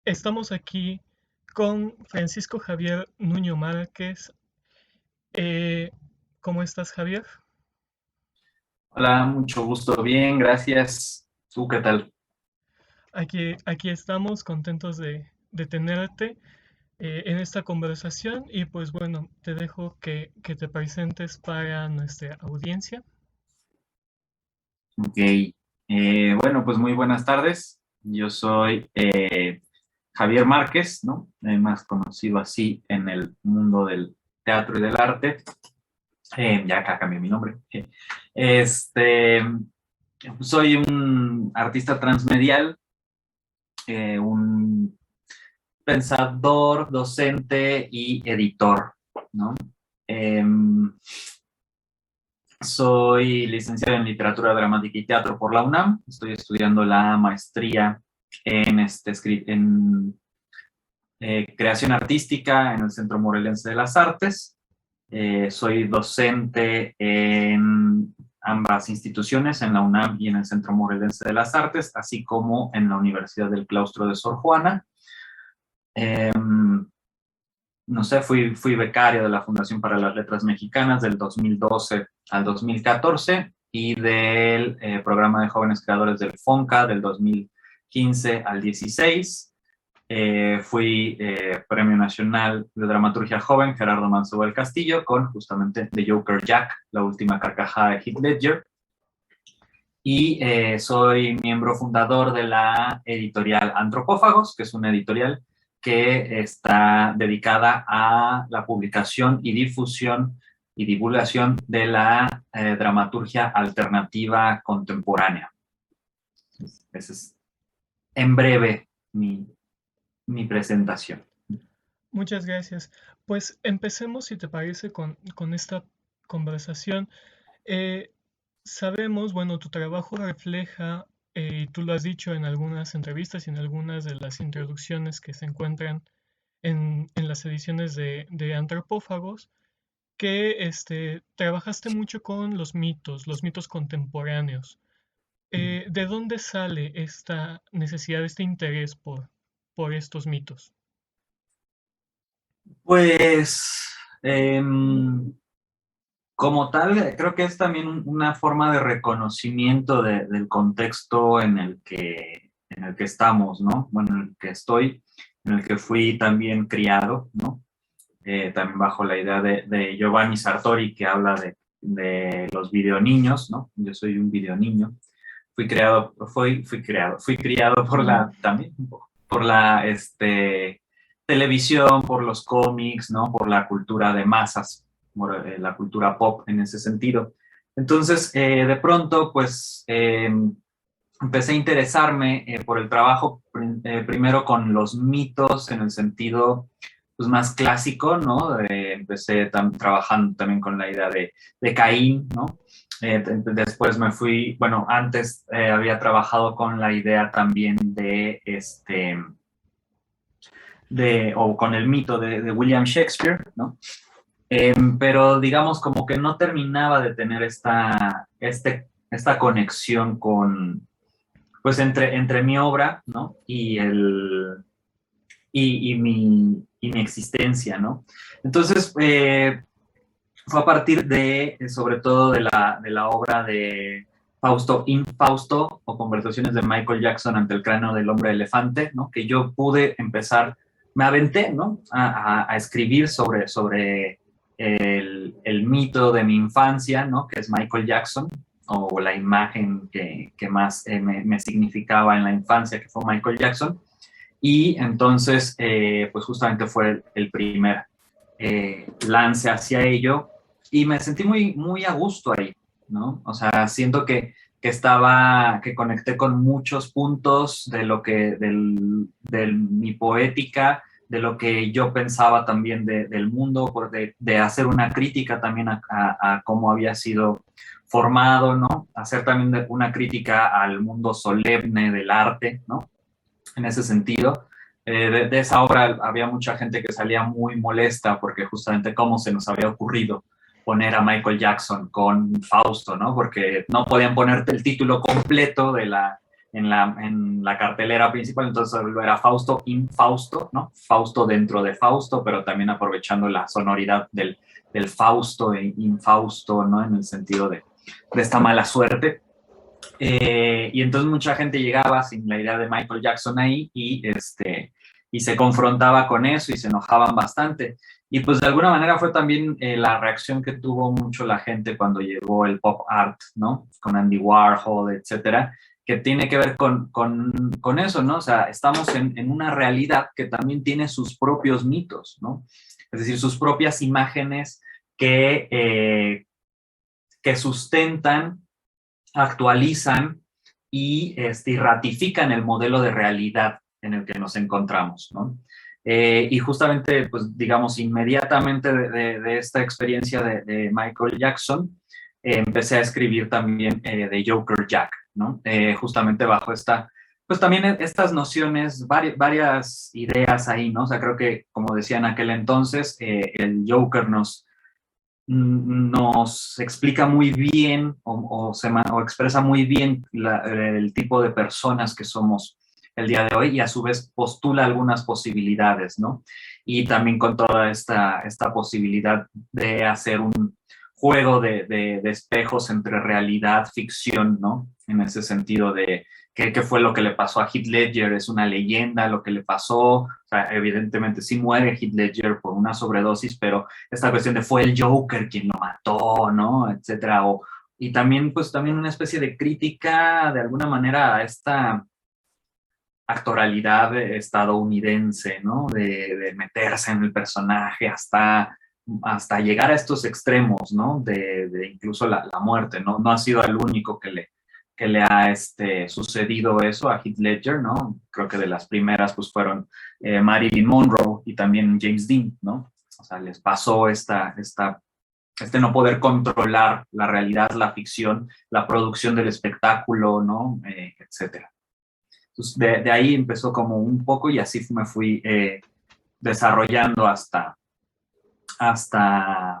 Estamos aquí con Francisco Javier Nuño Márquez. Eh, ¿Cómo estás, Javier? Hola, mucho gusto. Bien, gracias. ¿Tú qué tal? Aquí estamos contentos de tenerte en esta conversación y pues bueno, te dejo que te presentes para nuestra audiencia. Ok. Bueno, pues muy buenas tardes. Yo soy Javier Márquez, ¿no? Más conocido así en el mundo del teatro y del arte. Ya acá cambié mi nombre. Este, Soy un artista transmedial, un pensador, docente y editor, ¿no? Em, Soy licenciado en Literatura Dramática y Teatro por la UNAM. Estoy estudiando la maestría en creación artística en el Centro Morelense de las Artes. Soy docente en ambas instituciones, en la UNAM y en el Centro Morelense de las Artes, así como en la Universidad del Claustro de Sor Juana. Eh, no sé, fui becario de la Fundación para las Letras Mexicanas del 2012 al 2014 y del programa de jóvenes creadores del FONCA del 2015 al 16. Fui Premio Nacional de Dramaturgia Joven Gerardo Manso del Castillo con justamente The Joker Jack, la última carcajada de Heath Ledger. Y soy miembro fundador de la editorial Antropófagos, que es una editorial que está dedicada a la publicación y difusión y divulgación de la dramaturgia alternativa contemporánea. Esa es en breve mi presentación. Muchas gracias. Pues empecemos, si te parece, con esta conversación. Eh, Sabemos, bueno, tu trabajo refleja, y tú lo has dicho en algunas entrevistas y en algunas de las introducciones que se encuentran en las ediciones de Antropófagos, que trabajaste mucho con los mitos contemporáneos. ¿De dónde sale esta necesidad, este interés por estos mitos? Pues, como tal, creo que es también una forma de reconocimiento del contexto en el que estamos, ¿no? Bueno, en el que estoy, en el que fui también criado, ¿no? También bajo la idea de Giovanni Sartori, que habla de los videoniños, ¿no? Yo soy un videoniño. Fui criado por también, por la televisión, por los cómics, ¿no? Por la cultura de masas, por la cultura pop en ese sentido. Entonces, de pronto, pues, empecé a interesarme por el trabajo primero con los mitos en el sentido pues, más clásico, ¿no? Empecé trabajando también con la idea de Caín, ¿no? Después me fui, bueno, antes había trabajado con la idea también o con el mito de William Shakespeare, ¿no? Pero digamos como que no terminaba de tener esta conexión pues entre mi obra, ¿no? Y mi existencia, ¿no? Entonces, fue a partir sobre todo de la obra de Fausto in Fausto o Conversaciones de Michael Jackson ante el cráneo del hombre elefante, ¿no? Que yo pude empezar, me aventé, ¿no? A escribir sobre el mito de mi infancia, ¿no? Que es Michael Jackson, o la imagen que más me significaba en la infancia, que fue Michael Jackson. Y entonces, pues justamente fue el primer lance hacia ello y me sentí muy, muy a gusto ahí, ¿no? O sea, siento que conecté con muchos puntos de lo de mi poética, de lo que yo pensaba también del mundo, de hacer una crítica también a cómo había sido formado, ¿no? Hacer también una crítica al mundo solemne del arte, ¿no? En ese sentido. De esa obra había mucha gente que salía muy molesta porque justamente cómo se nos había ocurrido poner a Michael Jackson con Fausto, ¿no? Porque no podían ponerte el título completo en la cartelera principal, entonces era Fausto in Fausto, ¿no? Fausto dentro de Fausto, pero también aprovechando la sonoridad del Fausto e infausto, ¿no? En el sentido de esta mala suerte. Y entonces mucha gente llegaba sin la idea de Michael Jackson ahí y se confrontaba con eso y se enojaban bastante. Y pues de alguna manera fue también la reacción que tuvo mucho la gente cuando llegó el pop art, ¿no? Con Andy Warhol, etcétera, que tiene que ver con eso, ¿no? O sea, estamos en una realidad que también tiene sus propios mitos, ¿no? Es decir, sus propias imágenes que sustentan, actualizan y ratifican el modelo de realidad en el que nos encontramos, ¿no? Y justamente, pues digamos, inmediatamente de esta experiencia de Michael Jackson, empecé a escribir también de Joker Jack, ¿no? Justamente bajo pues también estas nociones, varias ideas ahí, ¿no? O sea, creo que, como decía en aquel entonces, el Joker nos explica muy bien o expresa muy bien el tipo de personas que somos el día de hoy y a su vez postula algunas posibilidades, ¿no? Y también con toda esta posibilidad de hacer un juego de espejos entre realidad, ficción, ¿no? En ese sentido de qué fue lo que le pasó a Heath Ledger, es una leyenda lo que le pasó, o sea, evidentemente sí muere Heath Ledger por una sobredosis, pero esta cuestión de fue el Joker quien lo mató, ¿no? Etcétera. Y también, pues también una especie de crítica de alguna manera a esta actoralidad estadounidense, ¿no? De meterse en el personaje hasta llegar a estos extremos, ¿no? De incluso la muerte, ¿no? No ha sido el único que le ha sucedido eso a Heath Ledger, ¿no? Creo que de las primeras pues fueron Marilyn Monroe y también James Dean, ¿no? O sea, les pasó este no poder controlar la realidad, la ficción, la producción del espectáculo, ¿no? Etcétera. Entonces, de ahí empezó como un poco y así me fui desarrollando hasta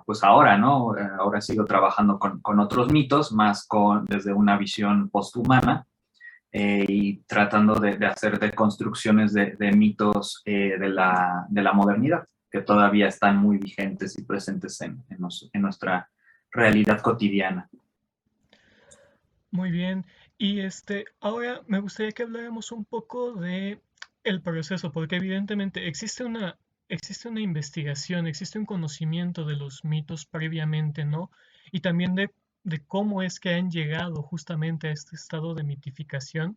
pues ahora, ¿no? Ahora sigo trabajando con otros mitos, más desde una visión posthumana y tratando de hacer deconstrucciones de mitos de la modernidad, que todavía están muy vigentes y presentes en nuestra realidad cotidiana. Muy bien. Y ahora me gustaría que habláramos un poco de el proceso, porque evidentemente existe una investigación, existe un conocimiento de los mitos previamente, ¿no? Y también de cómo es que han llegado justamente a este estado de mitificación,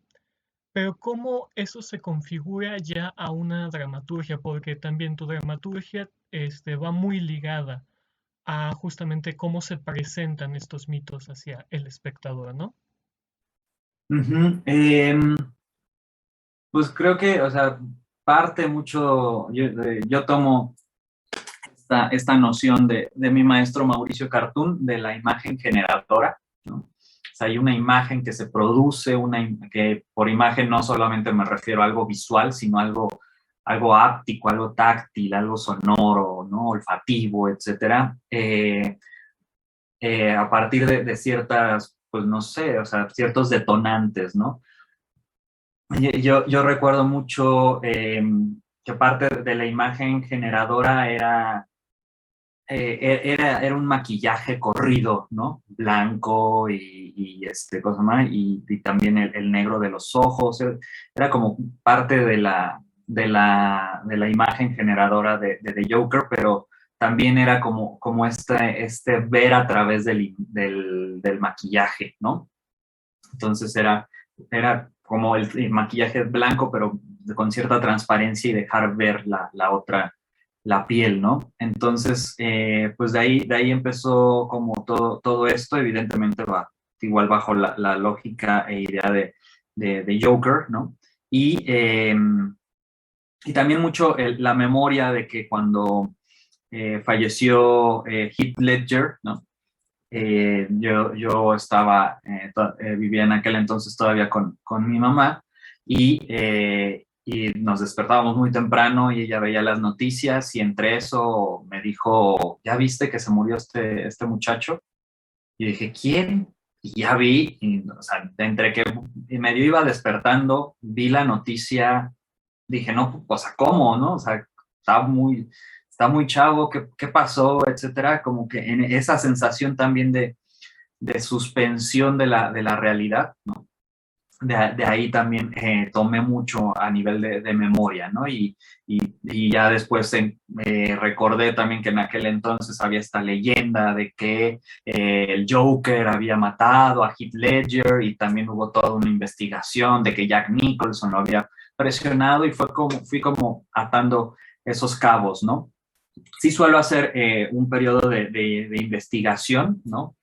pero cómo eso se configura ya a una dramaturgia, porque también tu dramaturgia va muy ligada a justamente cómo se presentan estos mitos hacia el espectador, ¿no? Ujú. Pues creo que, o sea, parte mucho, yo tomo esta noción de mi maestro Mauricio Cartún, de la imagen generadora, ¿no? O sea, hay una imagen que se produce, que por imagen no solamente me refiero a algo visual, sino algo áptico, algo táctil, algo sonoro, ¿no? Olfativo, etcétera. A partir de ciertas, pues no sé, o sea, ciertos detonantes, ¿no? Yo recuerdo mucho que parte de la imagen generadora era un maquillaje corrido, ¿no? Blanco cosa más, y también el negro de los ojos. Era como parte de la imagen generadora de The Joker, pero también era como este ver a través del maquillaje, ¿no? Entonces era como el maquillaje blanco, pero con cierta transparencia y dejar ver la otra, la piel, ¿no? Entonces, pues de ahí empezó como todo esto, evidentemente va igual bajo la lógica e idea de Joker, ¿no? Y también mucho la memoria de que cuando falleció Heath Ledger, ¿no? Yo vivía en aquel entonces todavía con mi mamá y nos despertábamos muy temprano y ella veía las noticias y entre eso me dijo, ¿ya viste que se murió este muchacho? Y dije, ¿quién? Y ya vi, o sea, entre que medio iba despertando, vi la noticia, dije, no, o sea, ¿cómo, no? O sea, está muy chavo, ¿qué pasó? Etcétera, como que en esa sensación también de suspensión de la realidad, ¿no? De ahí también tomé mucho a nivel de memoria, ¿no? Y ya después recordé también que en aquel entonces había esta leyenda de que el Joker había matado a Heath Ledger y también hubo toda una investigación de que Jack Nicholson lo había presionado y fui como atando esos cabos, ¿no? Sí suelo hacer un periodo de investigación, ¿no?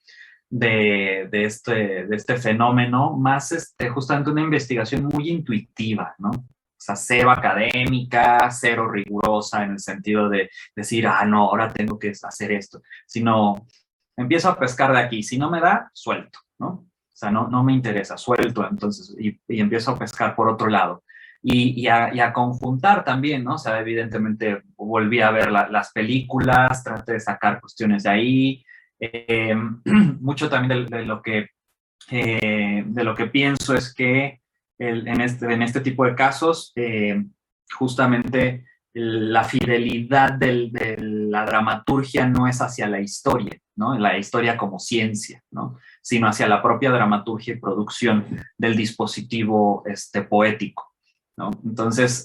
De este fenómeno, más justamente una investigación muy intuitiva, ¿no? O sea, cero académica, cero rigurosa en el sentido de decir, ah, no, ahora tengo que hacer esto, sino empiezo a pescar de aquí, si no me da, suelto, ¿no? O sea, no me interesa, suelto, entonces, y empiezo a pescar por otro lado. Y a conjuntar también, ¿no? O sea, evidentemente volví a ver las películas, traté de sacar cuestiones de ahí, mucho también de lo que pienso es que en este tipo de casos, justamente la fidelidad de la dramaturgia no es hacia la historia, ¿no? La historia como ciencia, ¿no? Sino hacia la propia dramaturgia y producción del dispositivo poético, ¿no? Entonces,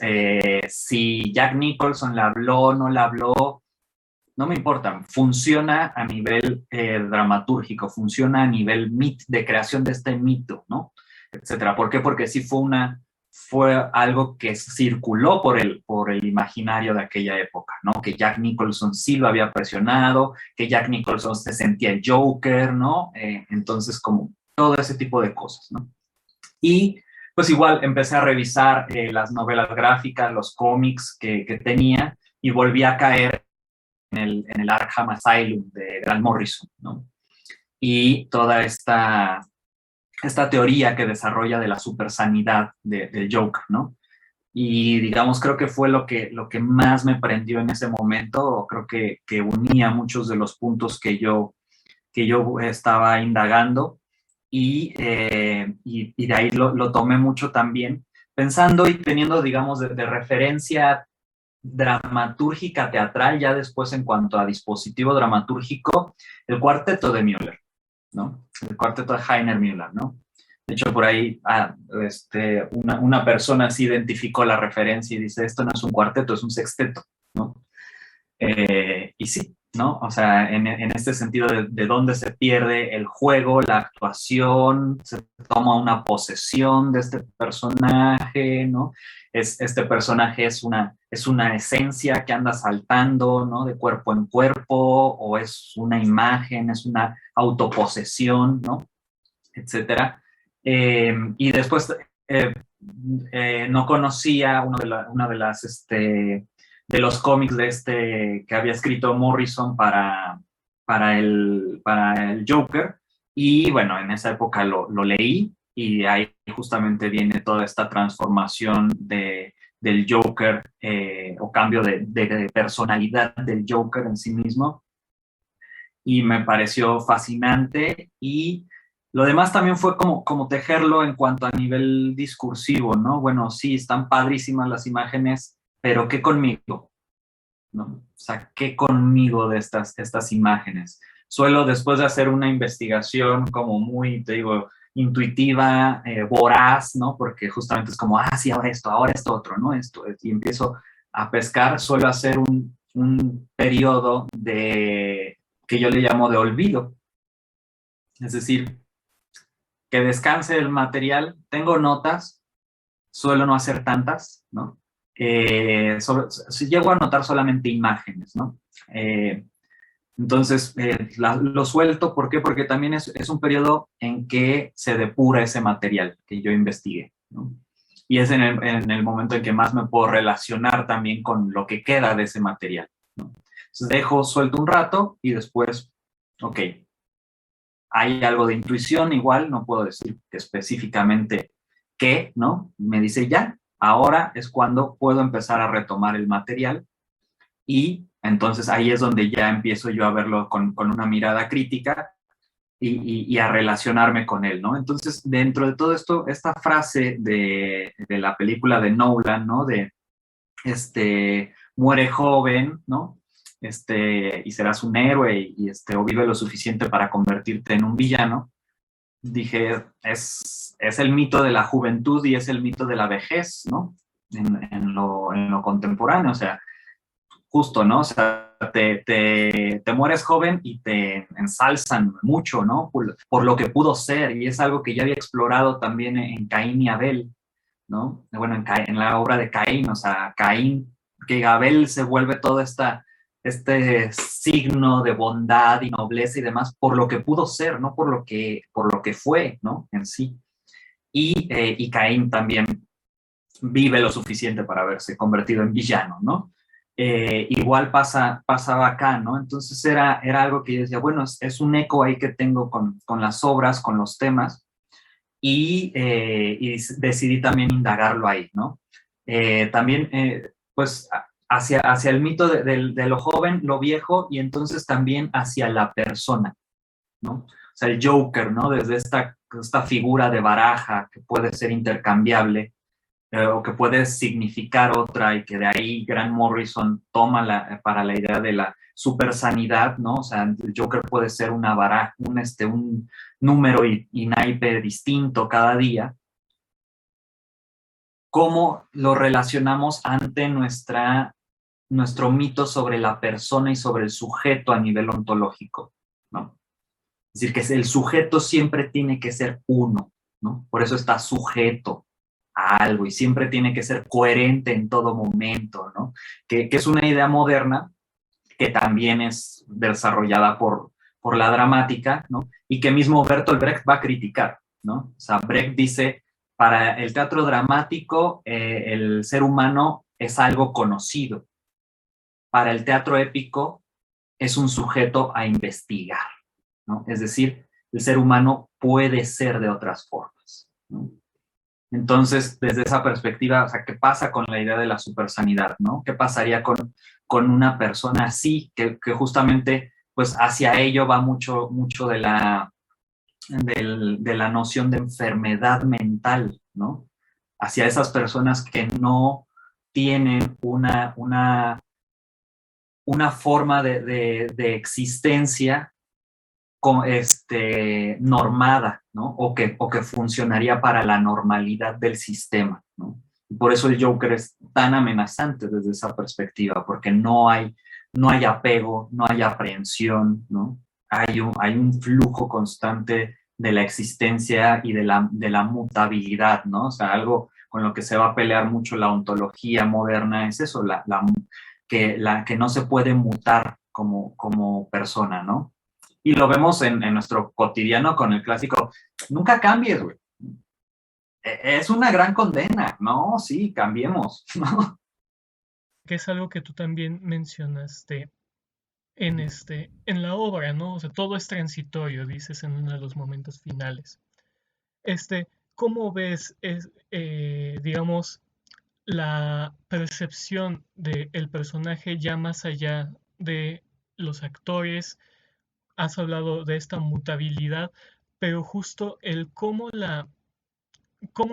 si Jack Nicholson la habló o no la habló, no me importa, funciona a nivel dramatúrgico, funciona a nivel de creación de este mito, ¿no? Etcétera. ¿Por qué? Porque sí fue algo que circuló por el imaginario de aquella época, ¿no? Que Jack Nicholson sí lo había presionado, que Jack Nicholson se sentía el Joker, ¿no? Entonces, como todo ese tipo de cosas, ¿no? Y pues igual empecé a revisar las novelas gráficas, los cómics que tenía y volví a caer en el Arkham Asylum de Grant Morrison, ¿no? Y toda esta teoría que desarrolla de la supersanidad del Joker, ¿no? Y digamos, creo que fue lo que más me prendió en ese momento, creo que unía muchos de los puntos que yo estaba indagando y de ahí lo tomé mucho también, pensando y teniendo, digamos, de referencia dramatúrgica teatral, ya después en cuanto a dispositivo dramatúrgico, el cuarteto de Müller, ¿no? El cuarteto de Heiner Müller, ¿no? De hecho, por ahí una persona sí identificó la referencia y dice, esto no es un cuarteto, es un sexteto, ¿no? Y sí, ¿no? O sea, en este sentido de dónde se pierde el juego, la actuación, se toma una posesión de este personaje, ¿no? Este personaje es una esencia que anda saltando, ¿no? De cuerpo en cuerpo, o es una imagen, es una autoposesión, ¿no? Etcétera. Y después no conocía una de las de los cómics que había escrito Morrison para el Joker. Y bueno, en esa época lo leí y ahí justamente viene toda esta transformación del Joker o cambio de personalidad del Joker en sí mismo. Y me pareció fascinante y lo demás también fue como tejerlo en cuanto a nivel discursivo, ¿no? Bueno, sí, están padrísimas las imágenes, pero ¿qué conmigo? ¿No? O sea, ¿qué conmigo de estas imágenes? Suelo, después de hacer una investigación como muy, te digo, intuitiva, voraz, ¿no? Porque justamente es como, ah, sí, ahora esto otro, ¿no? Y empiezo a pescar, suelo hacer un periodo que yo le llamo de olvido. Es decir, que descanse el material, tengo notas, suelo no hacer tantas, ¿no? Si llego a anotar solamente imágenes, ¿no? Entonces, lo suelto, ¿por qué? Porque también es un periodo en que se depura ese material que yo investigué, ¿no? Y es en el momento en que más me puedo relacionar también con lo que queda de ese material, ¿no? Entonces, suelto un rato y después, ok, hay algo de intuición igual, no puedo decir que específicamente qué, ¿no? Me dice ya, ahora es cuando puedo empezar a retomar el material y entonces ahí es donde ya empiezo yo a verlo con una mirada crítica y a relacionarme con él, ¿no? Entonces, dentro de todo esto, esta frase de la película de Nolan, ¿no? De, muere joven, ¿no? Y serás un héroe o vive lo suficiente para convertirte en un villano. Dije, es el mito de la juventud y es el mito de la vejez, ¿no? En lo contemporáneo, o sea, justo, ¿no? O sea, te mueres joven y te ensalzan mucho, ¿no? Por lo que pudo ser, y es algo que ya había explorado también en Caín y Abel, ¿no? Bueno, en la obra de Caín, o sea, Caín, que Abel se vuelve todo este signo de bondad y nobleza y demás por lo que pudo ser, no por lo que fue, ¿no? En sí. Y Caín también vive lo suficiente para haberse convertido en villano, ¿no? Igual pasaba acá, ¿no? Entonces era algo que yo decía, bueno, es un eco ahí que tengo con las obras, con los temas, y decidí también indagarlo ahí, ¿no? También, pues, hacia el mito de lo joven, lo viejo, y entonces también hacia la persona, ¿no? O sea, el Joker, ¿no? Desde esta figura de baraja que puede ser intercambiable, o que puede significar otra, y que de ahí Grant Morrison toma para la idea de la super sanidad, ¿no? O sea, el Joker puede ser una baraja, un número y naipe distinto cada día. ¿Cómo lo relacionamos ante nuestro mito sobre la persona y sobre el sujeto a nivel ontológico, ¿no? Es decir, que el sujeto siempre tiene que ser uno, ¿no? Por eso está sujeto a algo y siempre tiene que ser coherente en todo momento, ¿no? Que es una idea moderna que también es desarrollada por la dramática, ¿no? Y que mismo Bertolt Brecht va a criticar, ¿no? O sea, Brecht dice, para el teatro dramático, el ser humano es algo conocido. Para el teatro épico, es un sujeto a investigar, ¿no? Es decir, el ser humano puede ser de otras formas, ¿no? Entonces, desde esa perspectiva, o sea, ¿qué pasa con la idea de la supersanidad, ¿no? ¿Qué pasaría con una persona así, que justamente, pues, hacia ello va mucho, mucho de la noción de enfermedad mental, ¿no? Hacia esas personas que no tienen una forma de existencia normada, ¿no? O que funcionaría para la normalidad del sistema, ¿no? Y por eso el Joker es tan amenazante desde esa perspectiva, porque no hay apego, no hay aprehensión, ¿no? Hay un flujo constante de la existencia y de la mutabilidad, ¿no? O sea, algo con lo que se va a pelear mucho la ontología moderna es eso, que no se puede mutar como persona, ¿no? Y lo vemos en nuestro cotidiano con el clásico, nunca cambies, güey. Es una gran condena, ¿no? Sí, cambiemos, ¿no? Que es algo que tú también mencionaste en la obra, ¿no? O sea, todo es transitorio, dices en uno de los momentos finales. ¿Cómo ves, digamos, la percepción del personaje ya más allá de los actores? Has hablado de esta mutabilidad, pero justo el cómo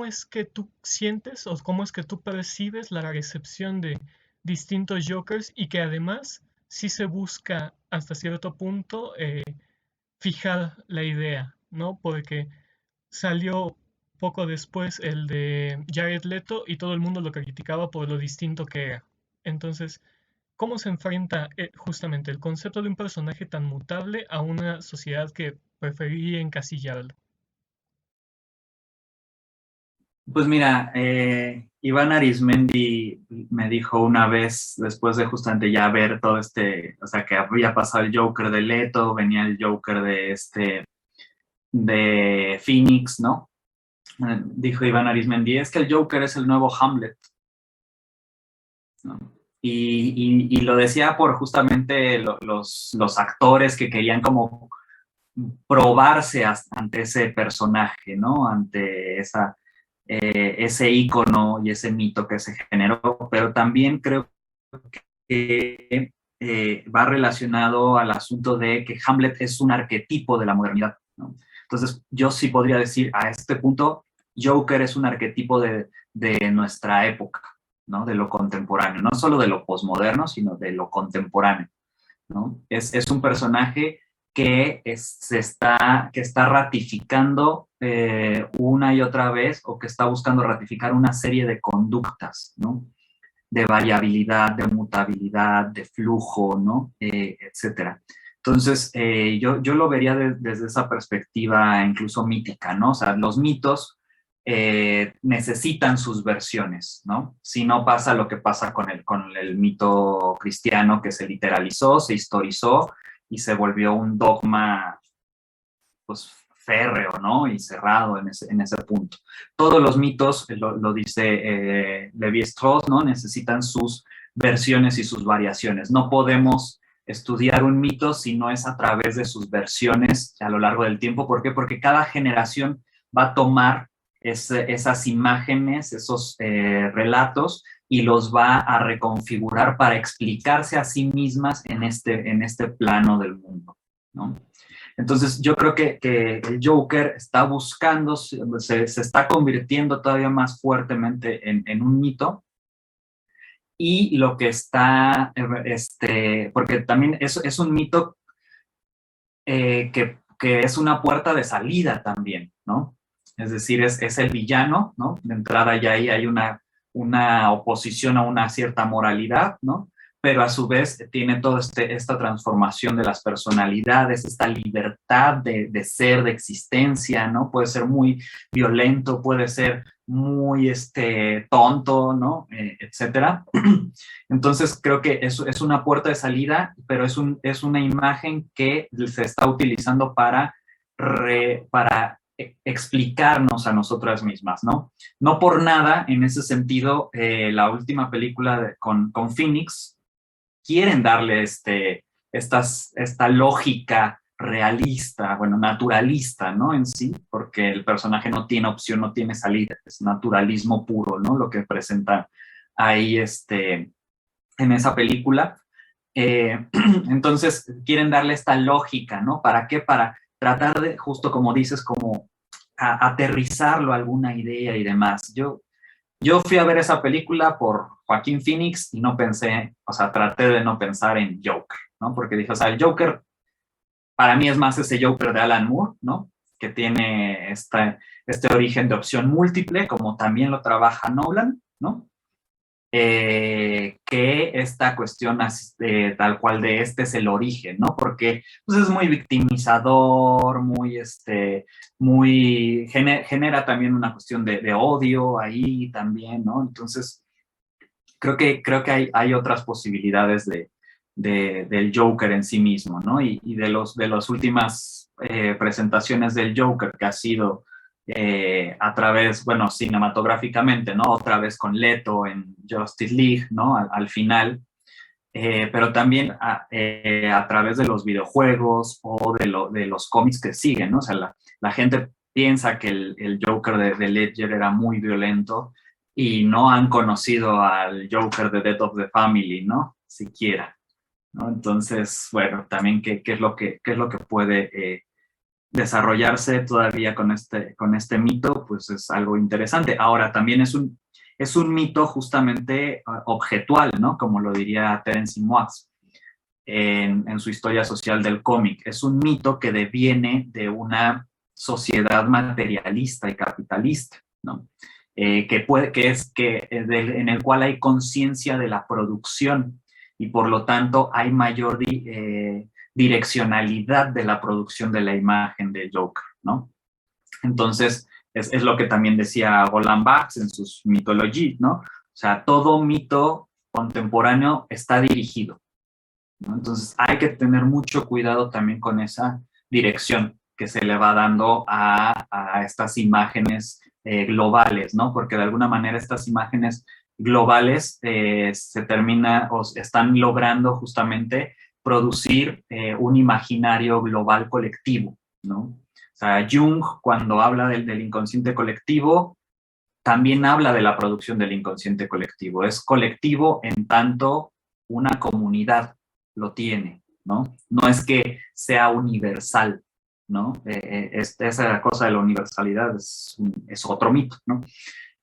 es que tú sientes o cómo es que tú percibes la recepción de distintos Jokers y que además sí se busca hasta cierto punto fijar la idea, ¿no? Porque salió poco después el de Jared Leto y todo el mundo lo criticaba por lo distinto que era. Entonces, ¿cómo se enfrenta justamente el concepto de un personaje tan mutable a una sociedad que preferiría encasillarlo? Pues mira, Iván Arismendi me dijo una vez, después de justamente ya ver todo o sea, que había pasado el Joker de Leto, venía el Joker de Phoenix, ¿no? Dijo Iván Arismendi, es que el Joker es el nuevo Hamlet, ¿no? Y lo decía por justamente los actores que querían como probarse ante ese personaje, ¿no? Ante ese ícono y ese mito que se generó, pero también creo que va relacionado al asunto de que Hamlet es un arquetipo de la modernidad, ¿no? Entonces, yo sí podría decir a este punto, Joker es un arquetipo de nuestra época, ¿no? De lo contemporáneo, no solo de lo posmoderno, sino de lo contemporáneo, ¿no? Es un personaje que está ratificando una y otra vez, o que está buscando ratificar una serie de conductas, ¿no? De variabilidad, de mutabilidad, de flujo, ¿no? Etcétera. Entonces, yo lo vería desde esa perspectiva incluso mítica, ¿no? O sea, los mitos necesitan sus versiones, ¿no? Si no pasa lo que pasa con el mito cristiano, que se literalizó, se historizó y se volvió un dogma, pues, férreo, ¿no? Y cerrado en ese punto. Todos los mitos, lo dice Levi-Strauss, ¿no? Necesitan sus versiones y sus variaciones. No podemos estudiar un mito si no es a través de sus versiones a lo largo del tiempo. ¿Por qué? Porque cada generación va a tomar esas imágenes, esos relatos, y los va a reconfigurar para explicarse a sí mismas en este plano del mundo, ¿no? Entonces, yo creo que el Joker está buscando, se está convirtiendo todavía más fuertemente en un mito, y lo que está, porque también es un mito que es una puerta de salida también, ¿no? Es decir, es el villano, ¿no? De entrada ya ahí hay una oposición a una cierta moralidad, ¿no? Pero a su vez tiene toda esta transformación de las personalidades, esta libertad de ser, de existencia, ¿no? Puede ser muy violento, puede ser muy tonto, ¿no? Etcétera. Entonces creo que eso es una puerta de salida, pero es una imagen que se está utilizando para explicarnos a nosotras mismas, ¿no? No por nada, en ese sentido, la última película con Phoenix quieren darle esta lógica realista, bueno, naturalista, ¿no? En sí, porque el personaje no tiene opción, no tiene salida, es naturalismo puro, ¿no? Lo que presenta ahí en esa película. Entonces, quieren darle esta lógica, ¿no? ¿Para qué? Para tratar de, justo como dices, como aterrizarlo a alguna idea y demás. Yo fui a ver esa película por Joaquín Phoenix y no pensé, o sea, traté de no pensar en Joker, ¿no? Porque dije, o sea, el Joker para mí es más ese Joker de Alan Moore, ¿no? Que tiene este origen de opción múltiple, como también lo trabaja Nolan, ¿no? Que esta cuestión tal cual de es el origen, ¿no? Porque pues, es muy victimizador, genera también una cuestión de odio ahí también, ¿no? Entonces, creo que hay otras posibilidades del Joker en sí mismo, ¿no? Y de las últimas presentaciones del Joker que ha sido a través, bueno, cinematográficamente, ¿no? Otra vez con Leto en Justice League, ¿no? Al final, pero también a través de los videojuegos o de los cómics que siguen, ¿no? O sea, la gente piensa que el Joker de Ledger era muy violento y no han conocido al Joker de Death of the Family, ¿no? Siquiera, ¿no? Entonces, bueno, también qué es lo que puede desarrollarse todavía con este mito, pues es algo interesante. Ahora, también es un mito justamente objetual, ¿no? Como lo diría Terence Moix en su historia social del cómic. Es un mito que deviene de una sociedad materialista y capitalista, ¿no? En el cual hay conciencia de la producción y por lo tanto hay mayor direccionalidad de la producción de la imagen del Joker, ¿no? Entonces, es lo que también decía Roland Barthes en sus mitologías, ¿no? O sea, todo mito contemporáneo está dirigido, ¿no? Entonces, hay que tener mucho cuidado también con esa dirección que se le va dando a estas imágenes globales, ¿no? Porque de alguna manera estas imágenes globales se terminan o están logrando justamente producir un imaginario global colectivo, ¿no? O sea, Jung, cuando habla del inconsciente colectivo, también habla de la producción del inconsciente colectivo. Es colectivo en tanto una comunidad lo tiene, ¿no? No es que sea universal, ¿no? Esa cosa de la universalidad es otro mito, ¿no?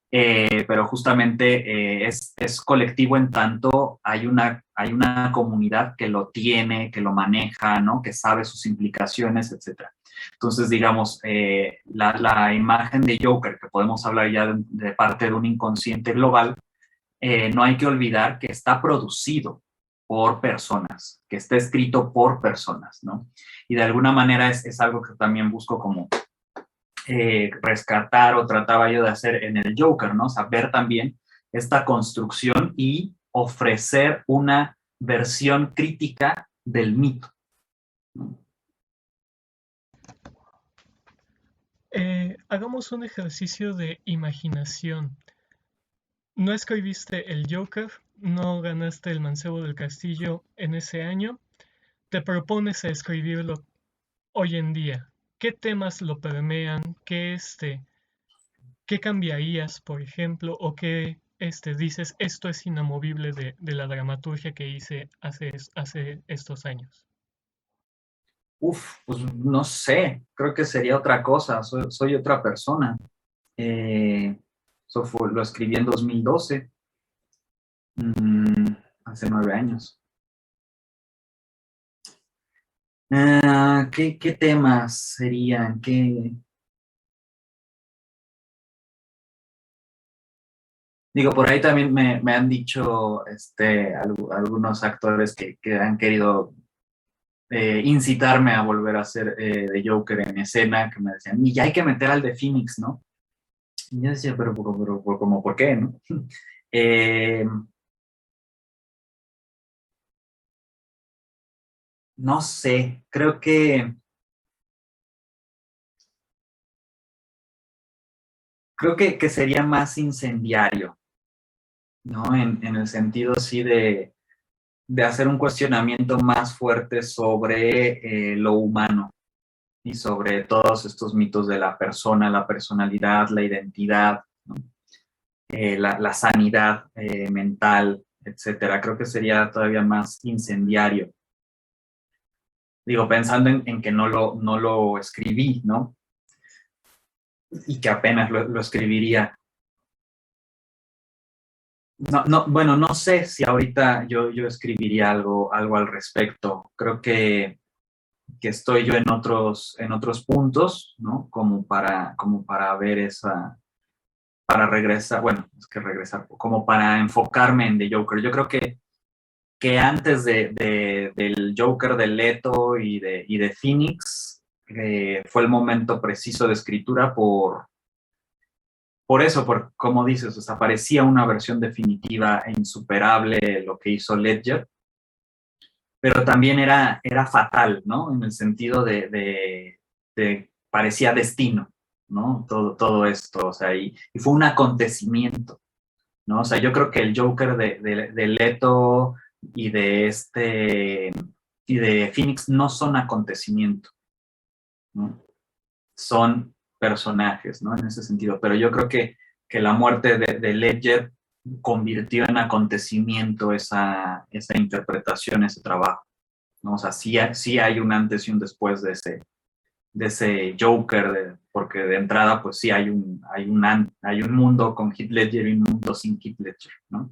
Pero justamente es colectivo en tanto hay una comunidad que lo tiene, que lo maneja, ¿no? Que sabe sus implicaciones, etcétera. Entonces, digamos, la imagen de Joker, que podemos hablar ya de parte de un inconsciente global, no hay que olvidar que está producido por personas, que está escrito por personas, ¿no? Y de alguna manera es algo que también busco como rescatar o trataba yo de hacer en el Joker, ¿no? Saber también esta construcción y ofrecer una versión crítica del mito, ¿no? Hagamos un ejercicio de imaginación. No escribiste el Joker, no ganaste el Mancebo del Castillo en ese año, te propones a escribirlo hoy en día. ¿Qué temas lo permean? ¿Qué cambiarías, por ejemplo? ¿O qué dices, esto es inamovible de la dramaturgia que hice hace estos años? Uf, pues no sé, creo que sería otra cosa, soy otra persona. Eh, lo escribí en 2012, mm, hace 9 años. ¿Qué temas serían? Digo, por ahí también me han dicho algunos actores que han querido incitarme a volver a ser de Joker en escena, que me decían, y ya hay que meter al de Phoenix, ¿no? Y yo decía, pero como, ¿por qué, no? Eh, no sé, creo que sería más incendiario, ¿no? En el sentido, sí, de hacer un cuestionamiento más fuerte sobre lo humano y sobre todos estos mitos de la persona, la personalidad, la identidad, ¿no? La sanidad mental, etcétera. Creo que sería todavía más incendiario. Digo, pensando en que no lo escribí, ¿no? Y que apenas lo escribiría. No, no, bueno, no sé si ahorita yo escribiría algo al respecto. Creo que estoy yo en otros puntos, ¿no? Como para ver para regresar, bueno, es que regresar, como para enfocarme en The Joker. Yo creo que antes del Joker de Leto y de Phoenix, fue el momento preciso de escritura por eso, como dices, o sea, parecía una versión definitiva e insuperable lo que hizo Ledger, pero también era fatal, ¿no? En el sentido de parecía destino, ¿no? Todo esto, o sea, y fue un acontecimiento, ¿no? O sea, yo creo que el Joker de Leto y y de Phoenix no son acontecimiento, ¿no? Son personajes, ¿no? En ese sentido, pero yo creo que la muerte de Ledger convirtió en acontecimiento esa interpretación, ese trabajo, ¿no? O sea, sí hay un antes y un después de ese Joker, porque de entrada, pues sí hay un mundo con Heath Ledger y un mundo sin Heath Ledger, ¿no?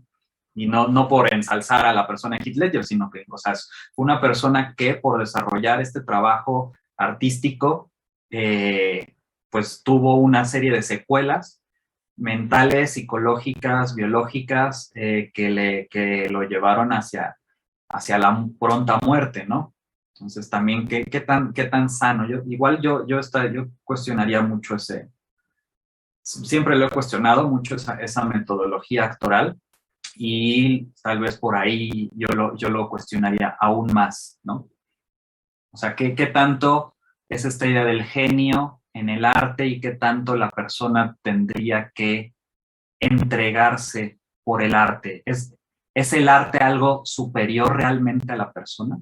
Y no por ensalzar a la persona de Heath Ledger, sino que, o sea, es una persona que por desarrollar este trabajo artístico, pues tuvo una serie de secuelas mentales, psicológicas, biológicas, que lo llevaron hacia la pronta muerte, ¿no? Entonces también, ¿qué tan sano? Yo cuestionaría mucho siempre lo he cuestionado mucho esa metodología actoral y tal vez por ahí yo lo cuestionaría aún más, ¿no? O sea, ¿qué tanto es esta idea del genio en el arte y qué tanto la persona tendría que entregarse por el arte? ¿Es el arte algo superior realmente a la persona?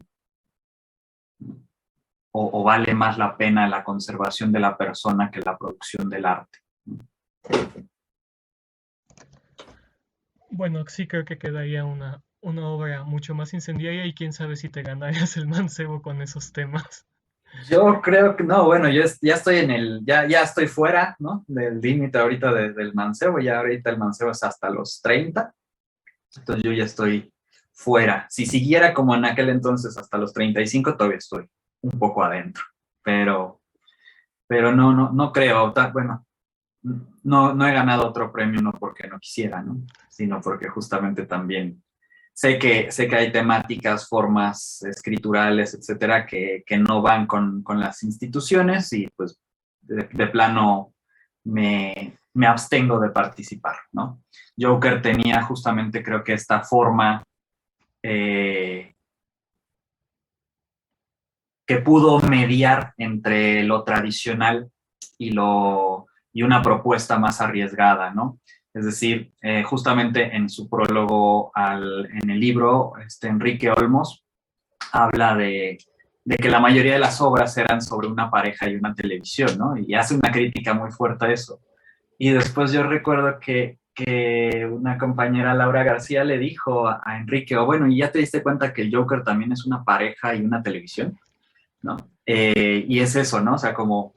¿O vale más la pena la conservación de la persona que la producción del arte? Bueno, sí creo que quedaría una obra mucho más incendiaria y quién sabe si te ganarías el mancebo con esos temas. Yo creo que no, bueno, ya estoy ya estoy fuera, ¿no? Del límite ahorita del mancebo, ya ahorita el mancebo es hasta los 30, entonces yo ya estoy fuera. Si siguiera como en aquel entonces hasta los 35, todavía estoy un poco adentro, pero, no creo, bueno, no he ganado otro premio no porque no quisiera, ¿no? Sino porque justamente también sé que hay temáticas, formas escriturales, etcétera, que no van con las instituciones y pues de plano me abstengo de participar, ¿no? Joker tenía justamente creo que esta forma eh, que pudo mediar entre lo tradicional y una propuesta más arriesgada, ¿no? Es decir, justamente en su prólogo en el libro, Enrique Olmos habla de que la mayoría de las obras eran sobre una pareja y una televisión, ¿no? Y hace una crítica muy fuerte a eso. Y después yo recuerdo que una compañera, Laura García, le dijo a Enrique, o bueno, ¿y ya te diste cuenta que el Joker también es una pareja y una televisión? ¿No? Y es eso, ¿no? O sea, como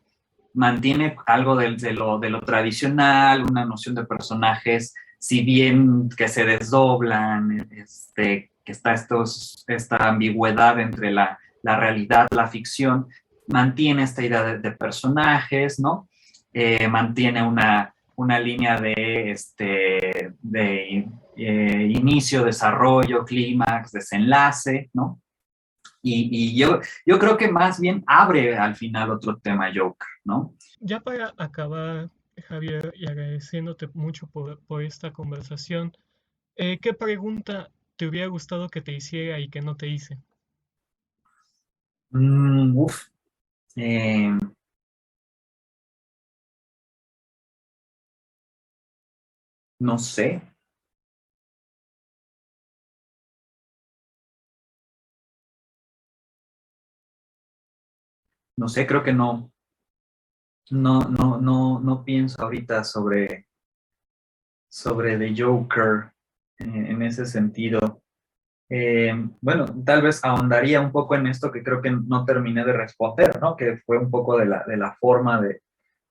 mantiene algo de lo tradicional, una noción de personajes, si bien que se desdoblan, que está esta ambigüedad entre la realidad, la ficción, mantiene esta idea de personajes, ¿no? Mantiene una línea de inicio, desarrollo, clímax, desenlace, ¿no? Y yo creo que más bien abre al final otro tema Joker, ¿no? Ya para acabar, Javier, y agradeciéndote mucho por esta conversación, ¿qué pregunta te hubiera gustado que te hiciera y que no te hice? Uf, eh, no sé, no sé, creo que no pienso ahorita sobre The Joker en ese sentido. Bueno, tal vez ahondaría un poco en esto que creo que no terminé de responder, ¿no? Que fue un poco de la forma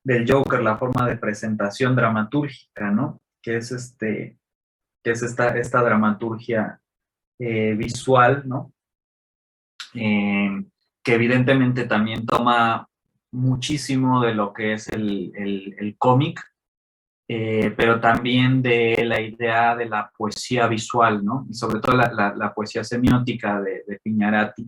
del Joker, la forma de presentación dramatúrgica, ¿no? Que es esta dramaturgia visual, ¿no? Eh, que evidentemente también toma muchísimo de lo que es el cómic, pero también de la idea de la poesía visual, ¿no? Y sobre todo la poesía semiótica de Piñarati,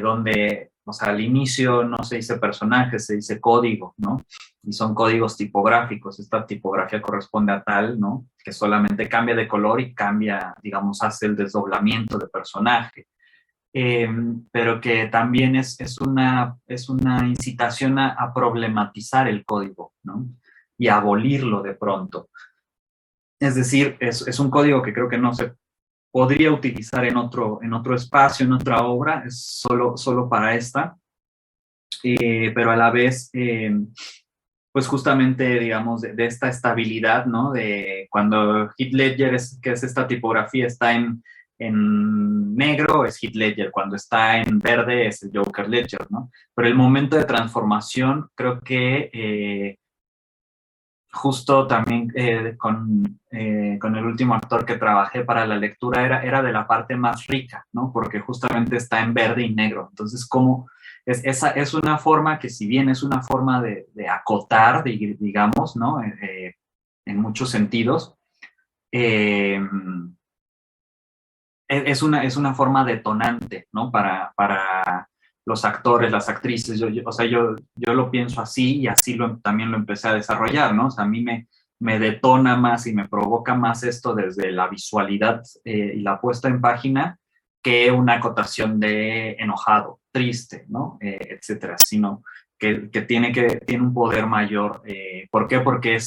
donde, o sea, al inicio no se dice personaje, se dice código, ¿no? Y son códigos tipográficos. Esta tipografía corresponde a tal, ¿no? Que solamente cambia de color y cambia, digamos, hace el desdoblamiento de personaje. Pero que también es una incitación a problematizar el código, ¿no? Y a abolirlo de pronto. Es decir, es un código que creo que no se podría utilizar en otro espacio, en otra obra, es solo para esta, pero a la vez, pues justamente, digamos, de esta estabilidad, ¿no? De cuando Heath Ledger, que es esta tipografía, está en negro, es Heath Ledger, cuando está en verde es el Joker Ledger, ¿no? Pero el momento de transformación, creo que justo también con el último actor que trabajé para la lectura era de la parte más rica, ¿no? Porque justamente está en verde y negro. Entonces, como es una forma que si bien es una forma de acotar, digamos, ¿no? En muchos sentidos, eh, es una forma detonante, ¿no? Para los actores, las actrices. O sea, yo lo pienso así y así también lo empecé a desarrollar, ¿no? O sea, a mí me detona más y me provoca más esto desde la visualidad y la puesta en página que una acotación de enojado, triste, ¿no? Etcétera, sino que tiene un poder mayor. ¿Por qué? Porque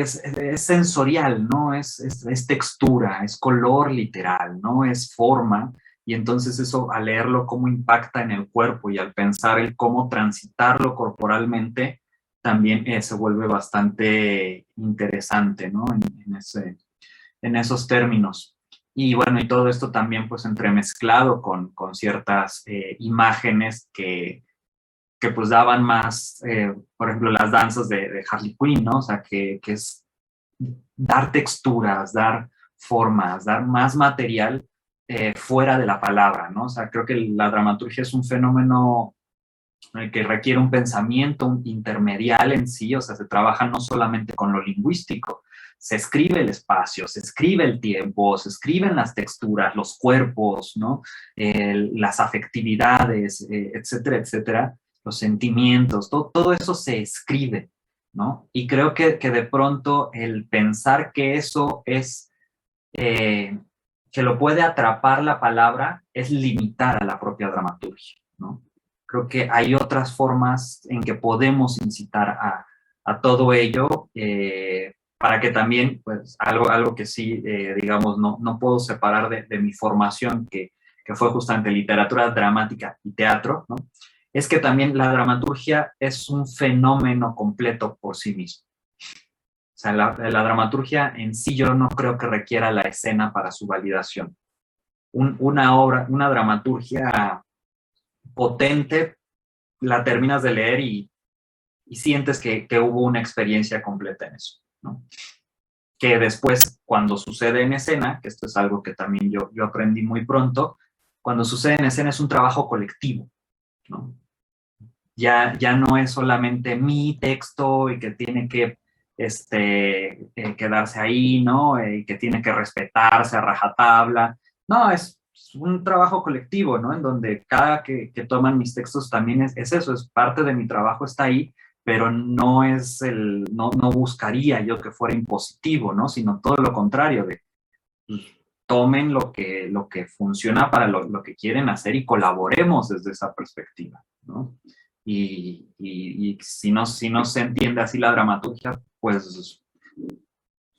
es sensorial, ¿no? Es textura, es color literal, ¿no? Es forma. Y entonces eso, al leerlo, cómo impacta en el cuerpo y al pensar el cómo transitarlo corporalmente, también se vuelve bastante interesante, ¿no? En esos términos. Y bueno, y todo esto también pues entremezclado con ciertas imágenes que pues daban más, por ejemplo, las danzas de Harley Quinn, ¿no? O sea, que es dar texturas, dar formas, dar más material fuera de la palabra, ¿no? O sea, creo que la dramaturgia es un fenómeno que requiere un pensamiento un intermedial en sí, o sea, se trabaja no solamente con lo lingüístico, se escribe el espacio, se escribe el tiempo, se escriben las texturas, los cuerpos, ¿no? Las afectividades, etcétera, etcétera, los sentimientos, todo eso se escribe, ¿no? Y creo que de pronto el pensar que eso es, que lo puede atrapar la palabra, es limitar a la propia dramaturgia, ¿no? Creo que hay otras formas en que podemos incitar a todo ello, para que también, pues, algo que sí, digamos, no puedo separar de mi formación, que fue justamente literatura dramática y teatro, ¿no? Es que también la dramaturgia es un fenómeno completo por sí mismo. O sea, la dramaturgia en sí yo no creo que requiera la escena para su validación. Una obra, una dramaturgia potente, la terminas de leer y sientes que hubo una experiencia completa en eso, ¿no? Que después, cuando sucede en escena, que esto es algo que también yo aprendí muy pronto, cuando sucede en escena es un trabajo colectivo, ¿no? Ya no es solamente mi texto y que tiene que quedarse ahí, ¿no? Y que tiene que respetarse a rajatabla. No, es un trabajo colectivo, ¿no? En donde cada que toman mis textos también es eso, es parte de mi trabajo, está ahí, pero no buscaría yo que fuera impositivo, ¿no? Sino todo lo contrario, de pues, tomen lo que funciona para lo que quieren hacer y colaboremos desde esa perspectiva, ¿no? Y si no se entiende así la dramaturgia, pues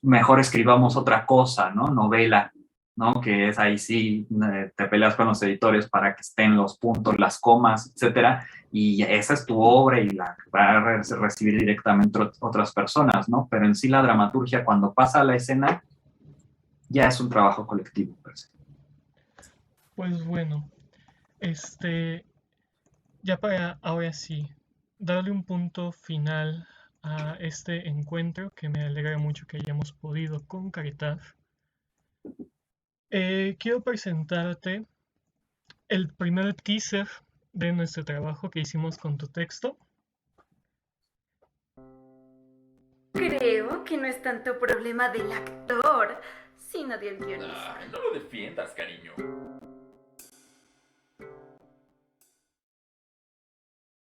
mejor escribamos otra cosa, ¿no? Novela, ¿no? Que es ahí sí, te peleas con los editores para que estén los puntos, las comas, etcétera, y esa es tu obra y la va a recibir directamente otras personas, ¿no? Pero en sí la dramaturgia, cuando pasa a la escena, ya es un trabajo colectivo. Pues. Pues bueno, este, ya para ahora sí, darle un punto final a este encuentro que me alegra mucho que hayamos podido concretar. Quiero presentarte el primer teaser de nuestro trabajo que hicimos con tu texto. Creo que no es tanto problema del actor, sino del guionista. No lo defiendas, cariño.